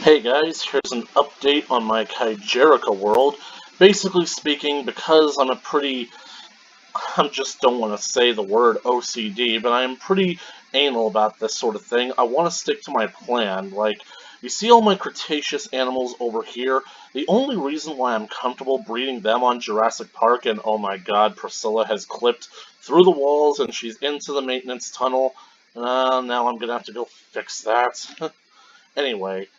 Hey guys, here's an update on my Kaijerica world. Basically speaking, because I just don't want to say the word OCD, but I am pretty anal about this sort of thing. I want to stick to my plan. Like, you see all my Cretaceous animals over here? The only reason why I'm comfortable breeding them on Jurassic Park, and oh my god, Priscilla has clipped through the walls and she's into the maintenance tunnel. Now I'm gonna have to go fix that. Anyway.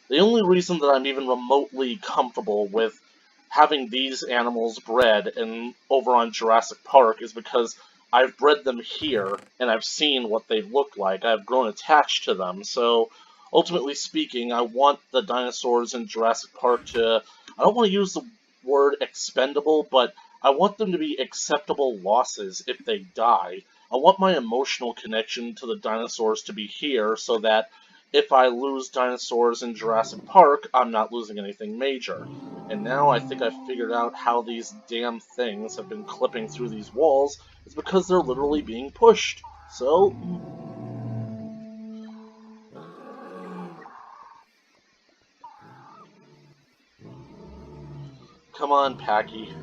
The only reason that I'm even remotely comfortable with having these animals bred over on Jurassic Park is because I've bred them here, and I've seen what they look like. I've grown attached to them, so ultimately speaking, I want the dinosaurs in Jurassic Park to... I don't want to use the word expendable, but I want them to be acceptable losses if they die. I want my emotional connection to the dinosaurs to be here so that if I lose dinosaurs in Jurassic Park, I'm not losing anything major. And now I think I've figured out how these damn things have been clipping through these walls. It's because they're literally being pushed. So... come on, Packy.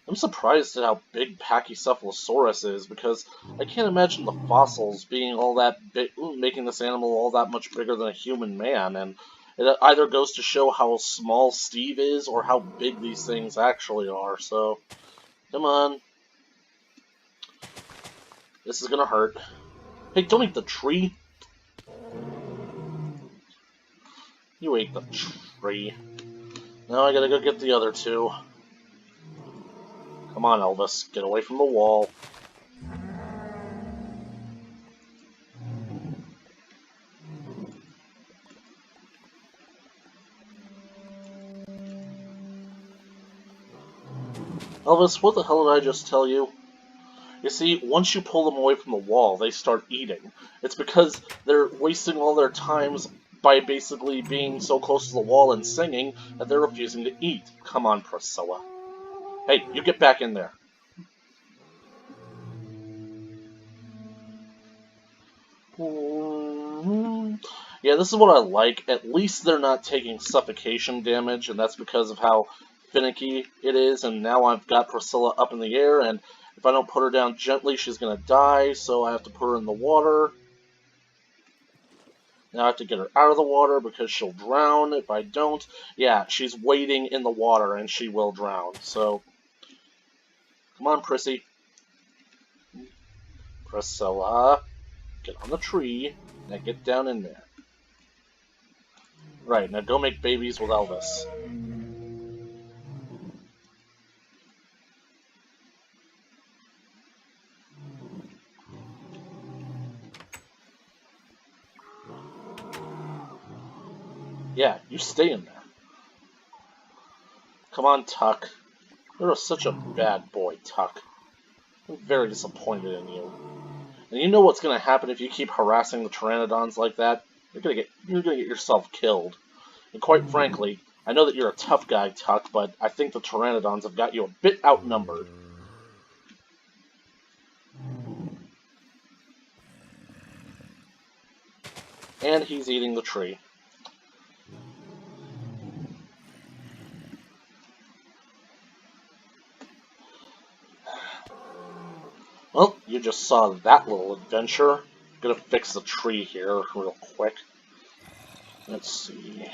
I'm surprised at how big Pachycephalosaurus is, because I can't imagine the fossils being all that big, making this animal all that much bigger than a human man, and it either goes to show how small Steve is, or how big these things actually are, so, come on. This is gonna hurt. Hey, don't eat the tree! You ate the tree. Now I gotta go get the other two. Come on, Elvis, get away from the wall. Elvis, what the hell did I just tell you? You see, once you pull them away from the wall, they start eating. It's because they're wasting all their times by basically being so close to the wall and singing that they're refusing to eat. Come on, Priscilla. Hey, you get back in there. Yeah, this is what I like. At least they're not taking suffocation damage, and that's because of how finicky it is. And now I've got Priscilla up in the air, and if I don't put her down gently, she's going to die, so I have to put her in the water. Now I have to get her out of the water because she'll drown if I don't. Yeah, she's waiting in the water, and she will drown. So, come on, Prissy. Priscilla, get on the tree. Now get down in there. Right, now go make babies with Elvis. Yeah, you stay in there. Come on, Tuck. You're such a bad boy, Tuck. I'm very disappointed in you. And you know what's going to happen if you keep harassing the pteranodons like that? You're gonna get yourself killed. And quite frankly, I know that you're a tough guy, Tuck, but I think the pteranodons have got you a bit outnumbered. And he's eating the tree. Well, you just saw that little adventure. I'm gonna fix the tree here real quick. Let's see.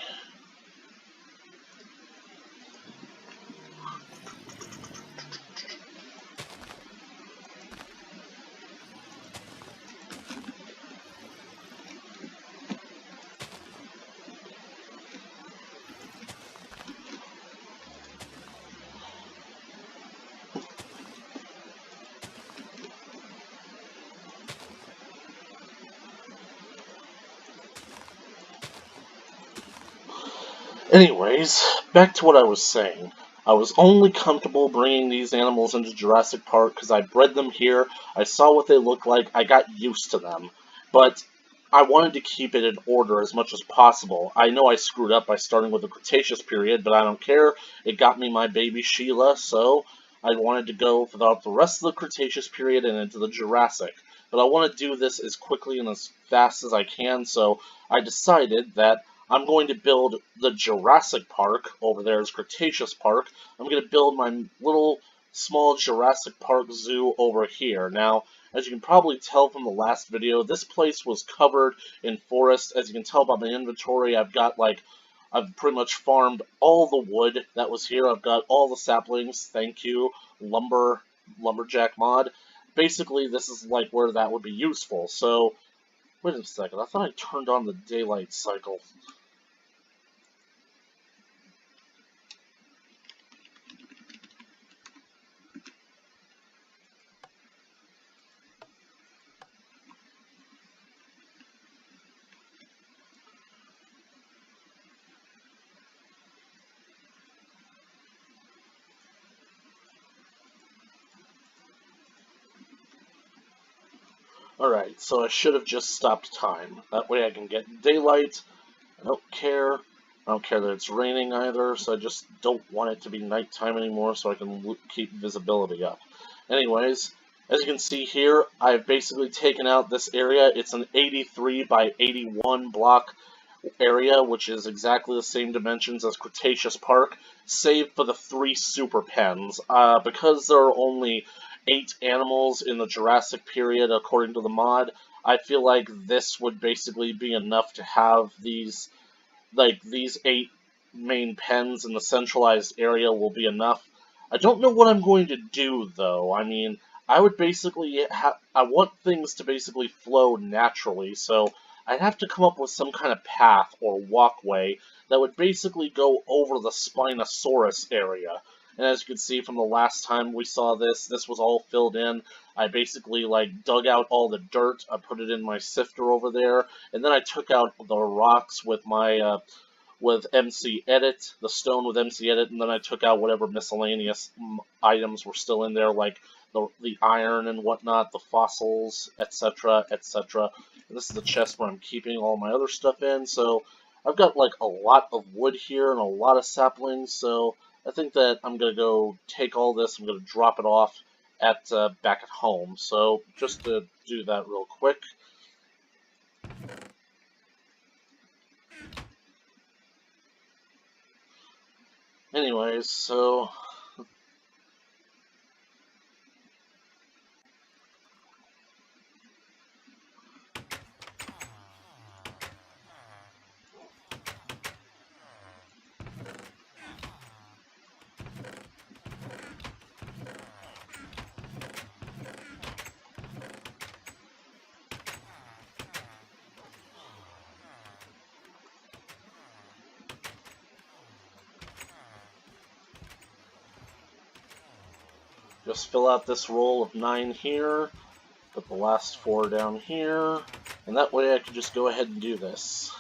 Anyways, back to what I was saying. I was only comfortable bringing these animals into Jurassic Park because I bred them here, I saw what they looked like, I got used to them. But I wanted to keep it in order as much as possible. I know I screwed up by starting with the Cretaceous period, but I don't care. It got me my baby Sheila, so I wanted to go throughout the rest of the Cretaceous period and into the Jurassic. But I want to do this as quickly and as fast as I can, so I decided that I'm going to build the Jurassic Park over there as Cretaceous Park. I'm going to build my little small Jurassic Park zoo over here. Now, as you can probably tell from the last video, this place was covered in forest. As you can tell by my inventory, I've pretty much farmed all the wood that was here. I've got all the saplings. Thank you, Lumberjack mod. Basically, this is like where that would be useful. So, wait a second. I thought I turned on the daylight cycle. Alright, so I should have just stopped time. That way I can get daylight. I don't care. I don't care that it's raining either, so I just don't want it to be nighttime anymore so I can keep visibility up. Anyways, as you can see here, I've basically taken out this area. It's an 83 by 81 block area, which is exactly the same dimensions as Cretaceous Park, save for the 3 super pens. Because there are only 8 animals in the Jurassic period, according to the mod, I feel like this would basically be enough to have these 8 main pens in the centralized area will be enough. I don't know what I'm going to do, though. I mean, I would basically I want things to basically flow naturally, so I'd have to come up with some kind of path or walkway that would basically go over the Spinosaurus area. And as you can see from the last time we saw this, this was all filled in. I basically dug out all the dirt, I put it in my sifter over there, and then I took out the rocks with my with MC Edit, the stone with MC Edit, and then I took out whatever miscellaneous items were still in there, like the iron and whatnot, the fossils, etc., etc. And this is the chest where I'm keeping all my other stuff in, so I've got a lot of wood here and a lot of saplings, so I think that I'm going to go take all this, I'm going to drop it off at back at home. So just to do that real quick. Anyways, so just fill out this roll of 9 here, put the last 4 down here, and that way I can just go ahead and do this.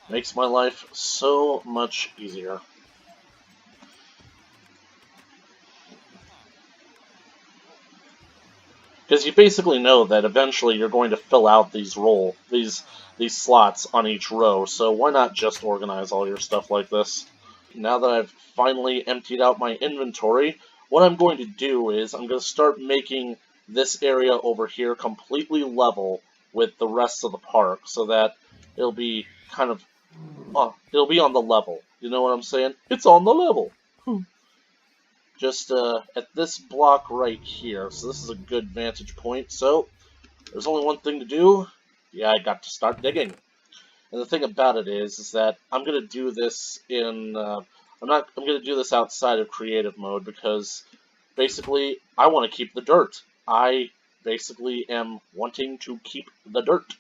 Makes my life so much easier. Because you basically know that eventually you're going to fill out these slots on each row, so why not just organize all your stuff like this? Now that I've finally emptied out my inventory, what I'm going to do is I'm going to start making this area over here completely level with the rest of the park, so that it'll be it'll be on the level. You know what I'm saying? It's on the level. Just at this block right here. So this is a good vantage point. So there's only one thing to do. Yeah, I got to start digging. And the thing about it is that I'm gonna do this in I'm gonna do this outside of creative mode because basically I want to keep the dirt. I basically am wanting to keep the dirt.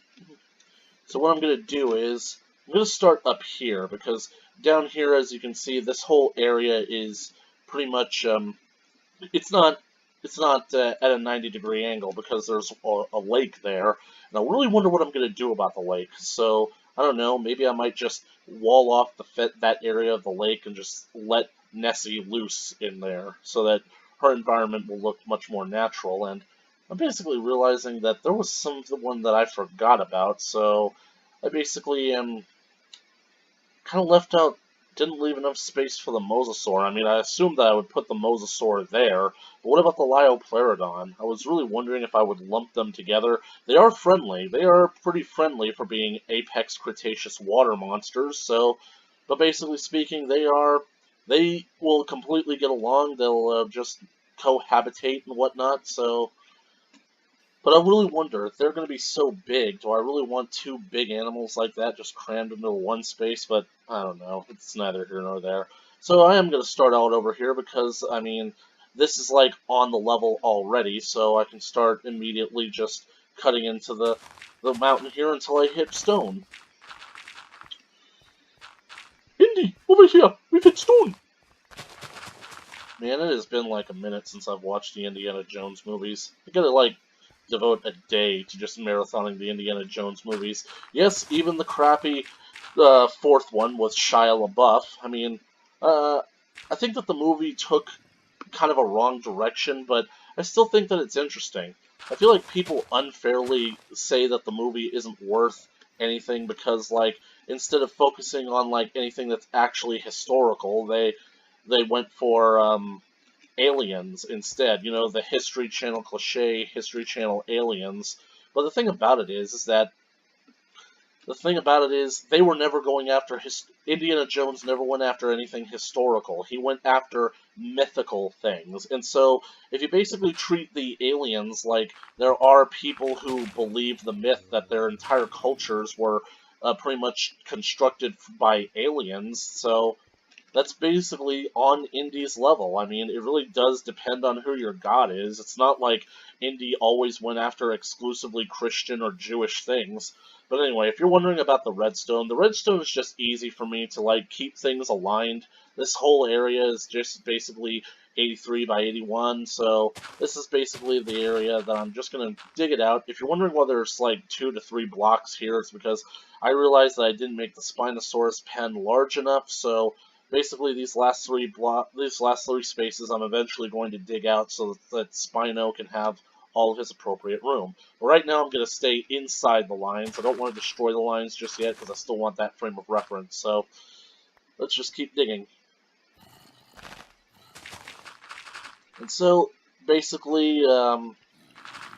So what I'm gonna do is I'm gonna start up here because down here, as you can see, this whole area is pretty much it's not at a 90-degree angle because there's a lake there, and I really wonder what I'm going to do about the lake. So I don't know, maybe I might just wall off that area of the lake and just let Nessie loose in there so that her environment will look much more natural. And I'm basically realizing that there was someone that I forgot about, so I basically am kind of left out didn't leave enough space for the mosasaur. I mean, I assumed that I would put the mosasaur there, but what about the Liopleurodon? I was really wondering if I would lump them together. They are friendly. They are pretty friendly for being apex Cretaceous water monsters, so, but basically speaking, they will completely get along. They'll just cohabitate and whatnot, so. But I really wonder, if they're going to be so big, do I really want two big animals like that just crammed into one space? But I don't know. It's neither here nor there. So I am going to start out over here because, I mean, this is like on the level already, so I can start immediately just cutting into the mountain here until I hit stone. Indy, over here! We've hit stone! Man, it has been like a minute since I've watched the Indiana Jones movies. I gotta, like, devote a day to just marathoning the Indiana Jones movies. Yes, even the crappy fourth one with Shia LaBeouf. I mean, I think that the movie took kind of a wrong direction, but I still think that it's interesting. I feel like people unfairly say that the movie isn't worth anything because, like, instead of focusing on, like, anything that's actually historical, they went for, aliens instead, you know, the History Channel cliche, History Channel aliens. But the thing about it is, they were never going after Indiana Jones never went after anything historical. He went after mythical things. And so, if you basically treat the aliens like there are people who believe the myth that their entire cultures were pretty much constructed by aliens, so that's basically on Indy's level. I mean, it really does depend on who your god is. It's not like Indy always went after exclusively Christian or Jewish things. But anyway, if you're wondering about the redstone is just easy for me to, like, keep things aligned. This whole area is just basically 83 by 81, so this is basically the area that I'm just going to dig it out. If you're wondering why there's, like, 2 to 3 blocks here, it's because I realized that I didn't make the Spinosaurus pen large enough, so basically, these last three spaces I'm eventually going to dig out so that Spino can have all of his appropriate room. But right now I'm going to stay inside the lines. I don't want to destroy the lines just yet because I still want that frame of reference. So let's just keep digging. And so basically,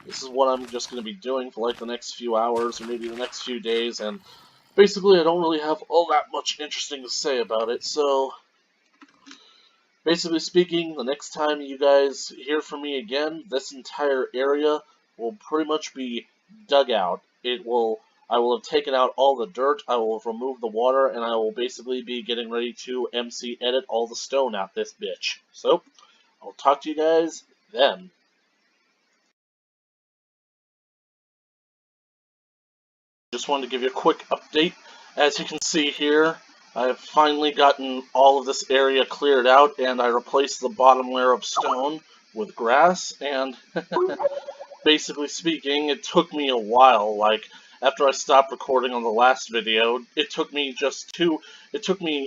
this is what I'm just going to be doing for like the next few hours or maybe the next few days, and basically I don't really have all that much interesting to say about it, so basically speaking, the next time you guys hear from me again, this entire area will pretty much be dug out. I will have taken out all the dirt, I will have removed the water, and I will basically be getting ready to MC edit all the stone out this bitch. So, I'll talk to you guys then. Just wanted to give you a quick update. As you can see here, I've finally gotten all of this area cleared out, and I replaced the bottom layer of stone with grass, and basically speaking, it took me a while. Like, after I stopped recording on the last video, it took me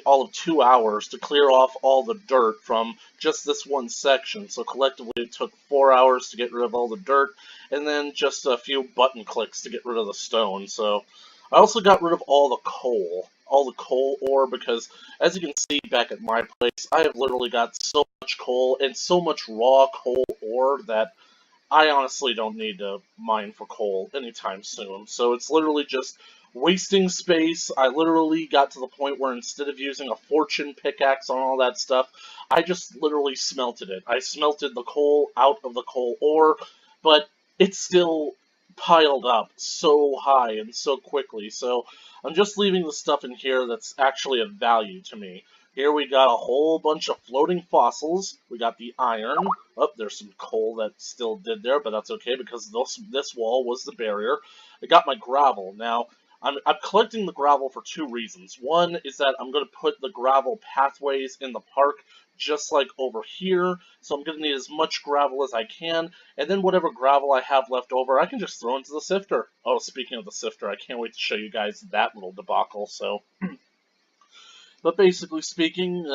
all of 2 hours to clear off all the dirt from just this one section. So collectively it took 4 hours to get rid of all the dirt, and then just a few button clicks to get rid of the stone. So I also got rid of all the coal ore, because as you can see back at my place, I have literally got so much coal and so much raw coal ore that I honestly don't need to mine for coal anytime soon. So it's literally just wasting space. I literally got to the point where instead of using a fortune pickaxe on all that stuff, I just literally smelted it. I smelted the coal out of the coal ore, but it's still piled up so high and so quickly. So I'm just leaving the stuff in here that's actually of value to me. Here we got a whole bunch of floating fossils. We got the iron. Oh, there's some coal that still did there, but that's okay because this wall was the barrier. I got my gravel. Now, I'm collecting the gravel for 2 reasons. One is that I'm going to put the gravel pathways in the park just like over here, so I'm going to need as much gravel as I can, and then whatever gravel I have left over, I can just throw into the sifter. Oh, speaking of the sifter, I can't wait to show you guys that little debacle, so... But basically speaking,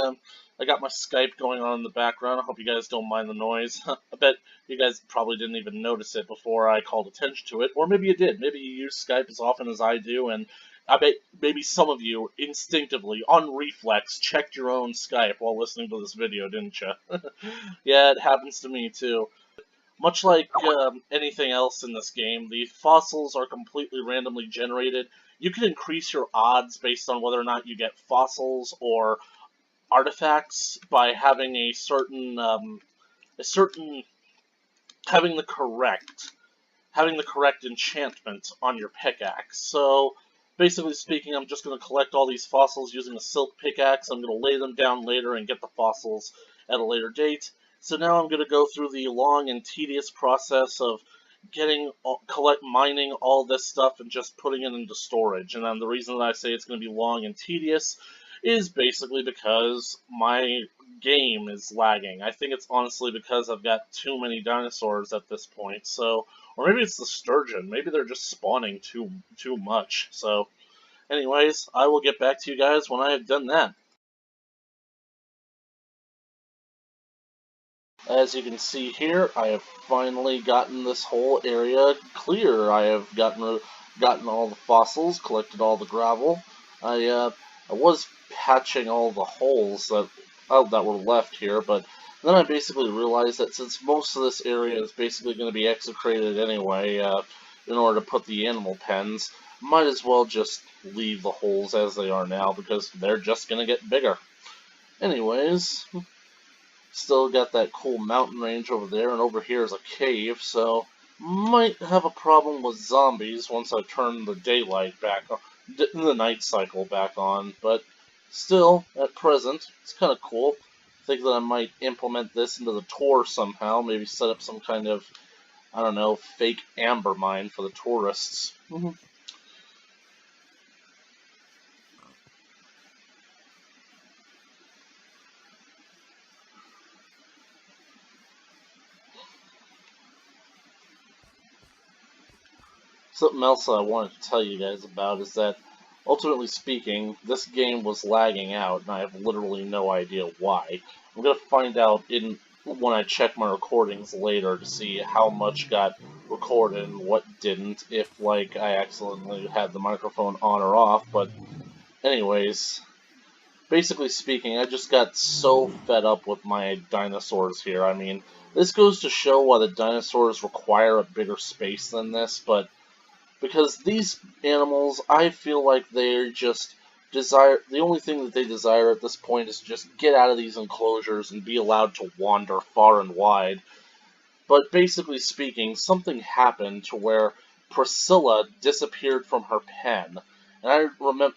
I got my Skype going on in the background. I hope you guys don't mind the noise. I bet you guys probably didn't even notice it before I called attention to it. Or maybe you did. Maybe you use Skype as often as I do, and I bet maybe some of you instinctively, on reflex, checked your own Skype while listening to this video, didn't you? Yeah, it happens to me too. Much like anything else in this game, the fossils are completely randomly generated. You can increase your odds based on whether or not you get fossils or artifacts by having a certain having the correct enchantment on your pickaxe. So, basically speaking, I'm just going to collect all these fossils using a silk pickaxe. I'm going to lay them down later and get the fossils at a later date. So now I'm going to go through the long and tedious process of mining all this stuff and just putting it into storage. And then the reason that I say it's going to be long and tedious is basically because my game is lagging. I think it's honestly because I've got too many dinosaurs at this point. So, or maybe it's the sturgeon. Maybe they're just spawning too much. So, anyways, I will get back to you guys when I have done that. As you can see here, I have finally gotten this whole area clear. I have gotten all the fossils, collected all the gravel. I was patching all the holes that were left here, but then I basically realized that since most of this area is basically going to be execrated anyway, in order to put the animal pens, might as well just leave the holes as they are now, because they're just going to get bigger. Anyways, still got that cool mountain range over there, and over here is a cave, so might have a problem with zombies once I turn the daylight back on, the night cycle back on, but still, at present, it's kind of cool. I think that I might implement this into the tour somehow, maybe set up some kind of, I don't know, fake amber mine for the tourists. Something else I wanted to tell you guys about is that, ultimately speaking, this game was lagging out, and I have literally no idea why. I'm going to find out when I check my recordings later to see how much got recorded and what didn't, if, like, I accidentally had the microphone on or off, but anyways, basically speaking, I just got so fed up with my dinosaurs here. I mean, this goes to show why the dinosaurs require a bigger space than this, but because these animals, I feel like they're just the only thing that they desire at this point is just get out of these enclosures and be allowed to wander far and wide. But basically speaking, something happened to where Priscilla disappeared from her pen. And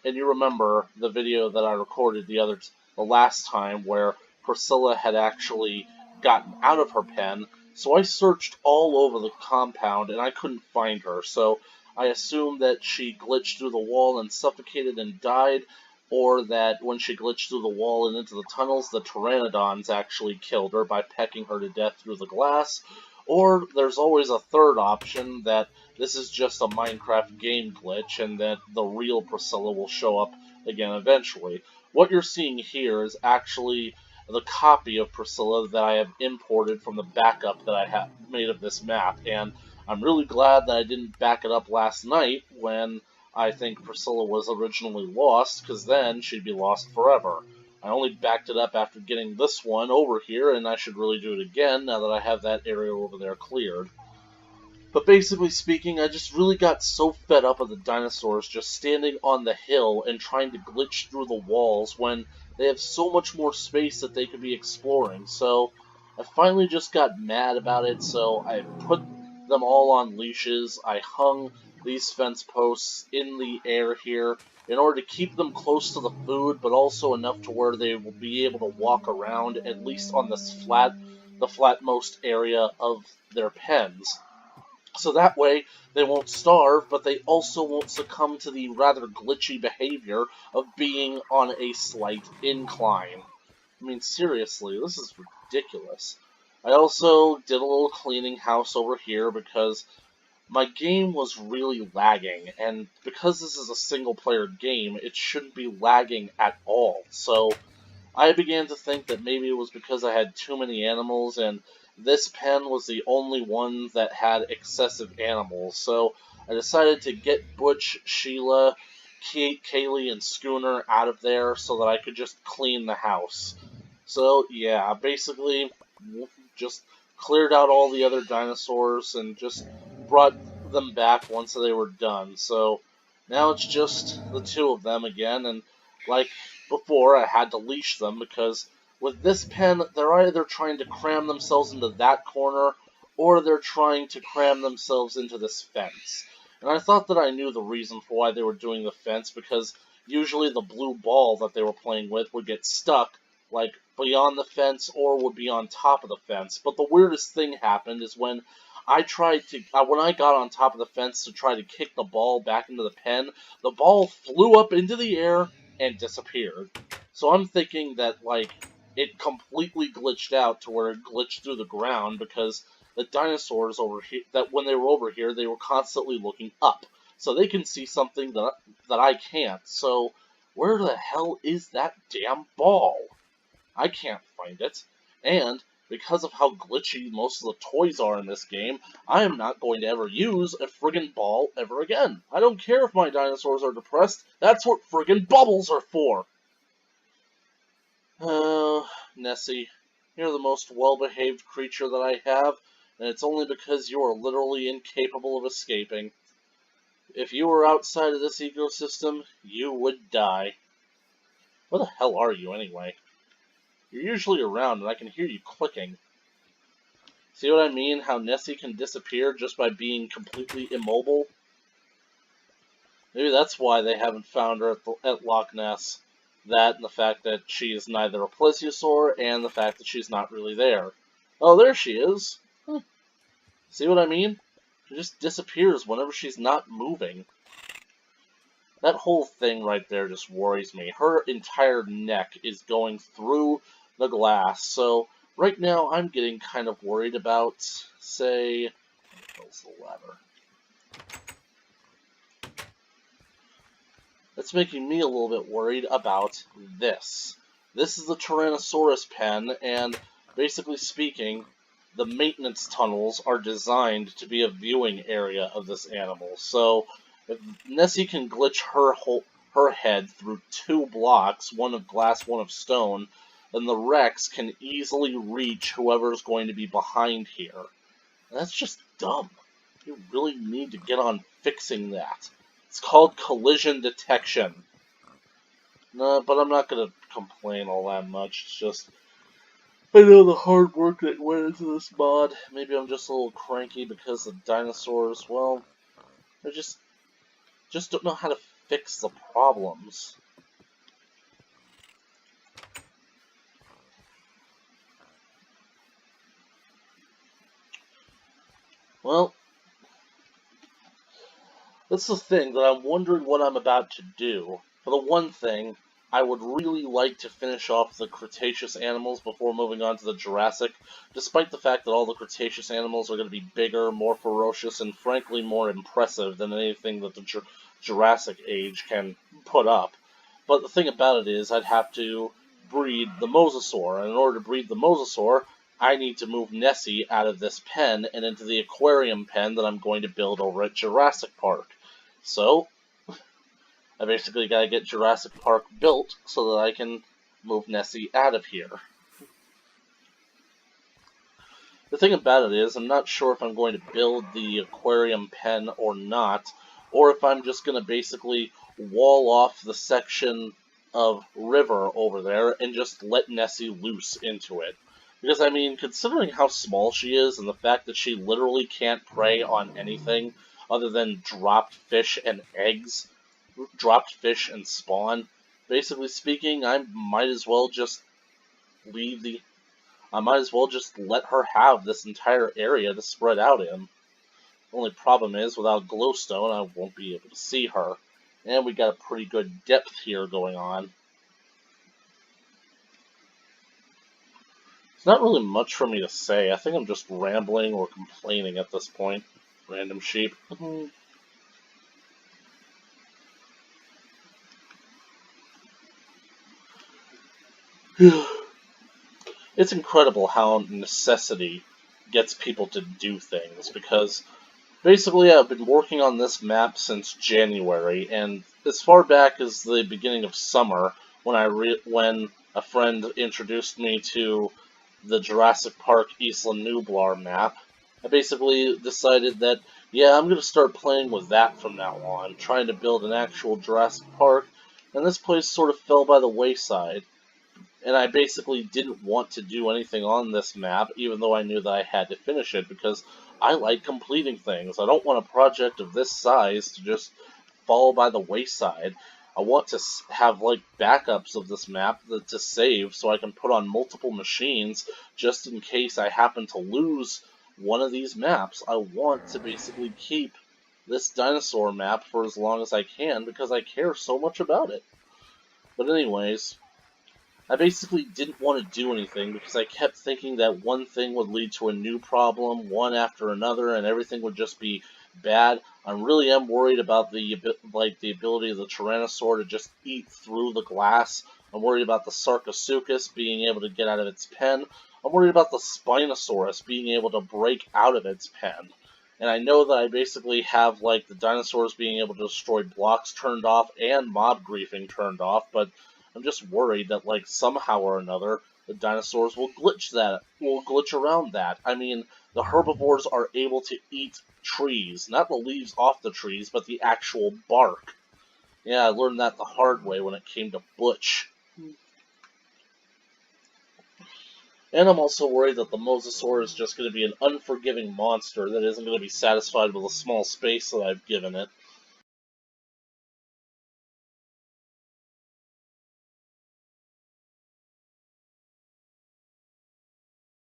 you remember the video that I recorded the last time where Priscilla had actually gotten out of her pen. So I searched all over the compound and I couldn't find her. So I assumed that she glitched through the wall and suffocated and died, or that when she glitched through the wall and into the tunnels, the pteranodons actually killed her by pecking her to death through the glass, or there's always a third option that this is just a Minecraft game glitch and that the real Priscilla will show up again eventually. What you're seeing here is actually the copy of Priscilla that I have imported from the backup that I have made of this map, and I'm really glad that I didn't back it up last night when I think Priscilla was originally lost, because then she'd be lost forever. I only backed it up after getting this one over here, and I should really do it again now that I have that area over there cleared. But basically speaking, I just really got so fed up of the dinosaurs just standing on the hill and trying to glitch through the walls when they have so much more space that they could be exploring. So I finally just got mad about it, so I put them all on leashes. I hung these fence posts in the air here in order to keep them close to the food, but also enough to where they will be able to walk around, at least on this the flatmost area of their pens. So that way, they won't starve, but they also won't succumb to the rather glitchy behavior of being on a slight incline. I mean, seriously, this is ridiculous. I also did a little cleaning house over here because my game was really lagging, and because this is a single-player game, it shouldn't be lagging at all. So I began to think that maybe it was because I had too many animals, and this pen was the only one that had excessive animals. So I decided to get Butch, Sheila, Kaylee and Schooner out of there so that I could just clean the house. So, yeah, basically, just cleared out all the other dinosaurs and just brought them back once they were done. So, now it's just the two of them again, and like before, I had to leash them because with this pen, they're either trying to cram themselves into that corner or they're trying to cram themselves into this fence. And I thought that I knew the reason for why they were doing the fence, because usually the blue ball that they were playing with would get stuck, like, beyond the fence or would be on top of the fence. But the weirdest thing happened is when I got on top of the fence to try to kick the ball back into the pen, the ball flew up into the air and disappeared. So I'm thinking that, like, it completely glitched out to where it glitched through the ground because the dinosaurs over here, that when they were over here, they were constantly looking up. So they can see something that I can't. So where the hell is that damn ball? I can't find it. And because of how glitchy most of the toys are in this game, I am not going to ever use a friggin' ball ever again. I don't care if my dinosaurs are depressed. That's what friggin' bubbles are for. Oh, Nessie, you're the most well-behaved creature that I have, and it's only because you are literally incapable of escaping. If you were outside of this ecosystem, you would die. Where the hell are you, anyway? You're usually around, and I can hear you clicking. See what I mean? How Nessie can disappear just by being completely immobile? Maybe that's why they haven't found her at Loch Ness. That and the fact that she is neither a plesiosaur and the fact that she's not really there. Oh, there she is. Huh. See what I mean? She just disappears whenever she's not moving. That whole thing right there just worries me. Her entire neck is going through the glass, so right now I'm getting kind of worried about, say, where's the ladder? That's making me a little bit worried about this. This is the Tyrannosaurus pen, and basically speaking, the maintenance tunnels are designed to be a viewing area of this animal. So if Nessie can glitch her head through 2 blocks, one of glass, one of stone, then the Rex can easily reach whoever's going to be behind here. And that's just dumb. You really need to get on fixing that. It's called collision detection. No, but I'm not going to complain all that much. It's just, I know the hard work that went into this mod. Maybe I'm just a little cranky because the dinosaurs, well, they just don't know how to fix the problems. Well, that's the thing, that I'm wondering what I'm about to do. For the one thing, I would really like to finish off the Cretaceous animals before moving on to the Jurassic, despite the fact that all the Cretaceous animals are going to be bigger, more ferocious, and frankly more impressive than anything that the Jurassic Age can put up. But the thing about it is, I'd have to breed the Mosasaur, and in order to breed the Mosasaur, I need to move Nessie out of this pen and into the aquarium pen that I'm going to build over at Jurassic Park. So, I basically gotta get Jurassic Park built so that I can move Nessie out of here. The thing about it is, I'm not sure if I'm going to build the aquarium pen or not, or if I'm just going to basically wall off the section of river over there and just let Nessie loose into it. Because, I mean, considering how small she is and the fact that she literally can't prey on anything other than dropped fish and eggs, dropped fish and spawn, basically speaking, I might as well just let her have this entire area to spread out in. The only problem is, without glowstone, I won't be able to see her. And we got a pretty good depth here going on. It's not really much for me to say. I think I'm just rambling or complaining at this point. Random sheep. It's incredible how necessity gets people to do things, because Basically, I've been working on this map since January, and as far back as the beginning of summer, when a friend introduced me to the Jurassic Park Isla Nublar map, I basically decided that, yeah, I'm going to start playing with that from now on, trying to build an actual Jurassic Park, and this place sort of fell by the wayside. And I basically didn't want to do anything on this map, even though I knew that I had to finish it, because I like completing things. I don't want a project of this size to just fall by the wayside. I want to have, like, backups of this map to save, so I can put on multiple machines, just in case I happen to lose one of these maps. I want to basically keep this dinosaur map for as long as I can, because I care so much about it. But anyways, I basically didn't want to do anything because I kept thinking that one thing would lead to a new problem, one after another, and everything would just be bad. I really am worried about the ability of the Tyrannosaur to just eat through the glass. I'm worried about the Sarcosuchus being able to get out of its pen. I'm worried about the Spinosaurus being able to break out of its pen. And I know that I basically have, like, the dinosaurs being able to destroy blocks turned off and mob griefing turned off, but I'm just worried that, like, somehow or another, the dinosaurs will glitch around that. I mean, the herbivores are able to eat trees, not the leaves off the trees, but the actual bark. Yeah, I learned that the hard way when it came to Butch. And I'm also worried that the Mosasaur is just going to be an unforgiving monster that isn't going to be satisfied with a small space that I've given it.